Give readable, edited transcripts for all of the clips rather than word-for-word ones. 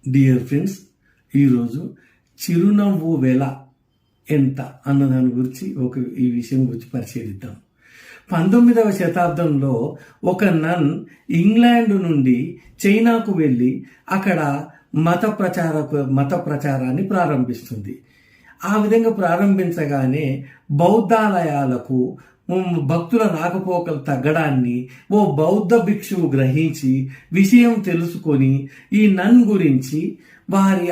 Dear friends, ఈరోజు చిరునవ్వు వెల ఎంత అన్నదాని గురించి ఈ విషయం గురించి పరిశీలిద్దాం. 19వ శతాబ్దంలో ఒక నన్ ఇంగ్లాండ్ నుండి చైనాకు వెళ్ళి అక్కడ మత ప్రచారాన్ని ప్రారంభిస్తుంది. ఆ విధంగా ప్రారంభించగానే బౌద్ధాలయాలకు భక్తుల రాకపోకలు తగ్గడాన్ని ఓ బౌద్ధ భిక్షువు గ్రహించి విషయం తెలుసుకొని ఈ నన్ గురించి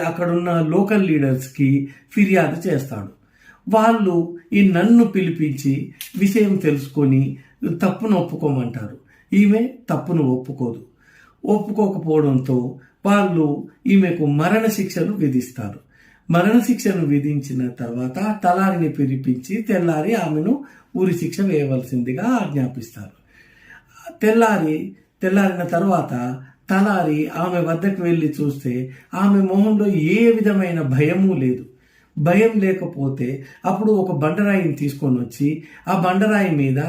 అక్కడున్న లోకల్ లీడర్స్కి ఫిర్యాదు చేస్తాడు. వాళ్ళు ఈ నన్ను పిలిపించి విషయం తెలుసుకొని తప్పును ఒప్పుకోమంటారు. ఈమె తప్పును ఒప్పుకోకపోవడంతో వాళ్ళు ఈమెకు మరణశిక్షను విధిస్తారు. మరణశిక్షను విధించిన తర్వాత తలారిని పిలిపించి తెల్లారి ఆమెను ఉరి శిక్ష వేయవలసిందిగా ఆజ్ఞాపిస్తారు. తెల్లారిన తర్వాత తలారి ఆమె వద్దకు వెళ్ళి చూస్తే ఆమె మొహంలో ఏ విధమైన భయము లేదు. భయం లేకపోతే అప్పుడు ఒక బండరాయిని తీసుకొని వచ్చి ఆ బండరాయి మీద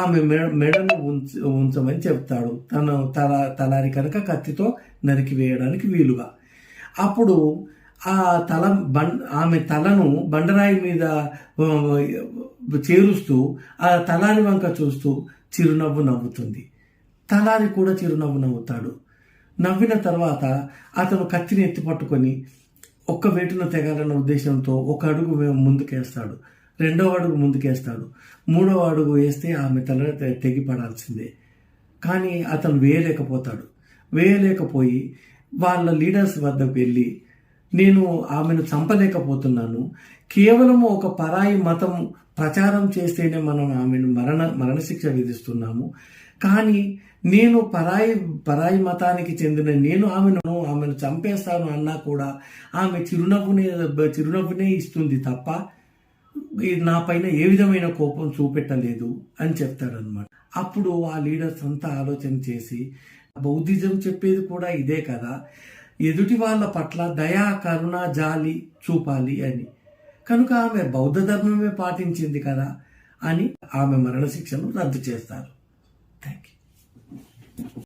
ఆమె మెడను ఉంచమని చెప్తాడు. తలారి కనుక కత్తితో నరికి వేయడానికి వీలుగా. అప్పుడు ఆమె తలను బండరాయి మీద చేరుస్తూ ఆ తలారి వంక చూస్తూ చిరునవ్వు నవ్వుతుంది. తలారి కూడా చిరునవ్వు నవ్వుతాడు. నవ్విన తర్వాత అతను కత్తిని ఎత్తి పట్టుకొని ఒక్క వేటును తెగాలన్న ఉద్దేశంతో ఒక అడుగు ముందుకేస్తాడు, 2వ అడుగు ముందుకేస్తాడు, 3వ అడుగు వేస్తే ఆమె తల తెగిపడాల్సిందే. కానీ అతను వేయలేకపోయి వాళ్ళ లీడర్స్ వద్దకు వెళ్ళి, నేను ఆమెను చంపలేకపోతున్నాను, కేవలం ఒక పరాయి మతం ప్రచారం చేస్తేనే మనం ఆమెను మరణశిక్ష విధిస్తున్నాము, కానీ నేను పరాయి మతానికి చెందిన నేను ఆమెను చంపేస్తాను అన్నా కూడా ఆమె చిరునవ్వునే ఇస్తుంది తప్ప నా పైన ఏ విధమైన కోపం చూపెట్టలేదు అని చెప్తాడనమాట. అప్పుడు ఆ లీడర్స్ అంతా ఆలోచన చేసి, బౌద్ధిజం చెప్పేది కూడా ఇదే కదా, ఎదుటి వాళ్ళ పట్ల దయా, కరుణ, జాలి చూపాలి అని. కనుక ఆమె బౌద్ధ ధర్మమే పాటించింది కదా అని ఆమె మరణశిక్షను రద్దు చేస్తారు. Thank you.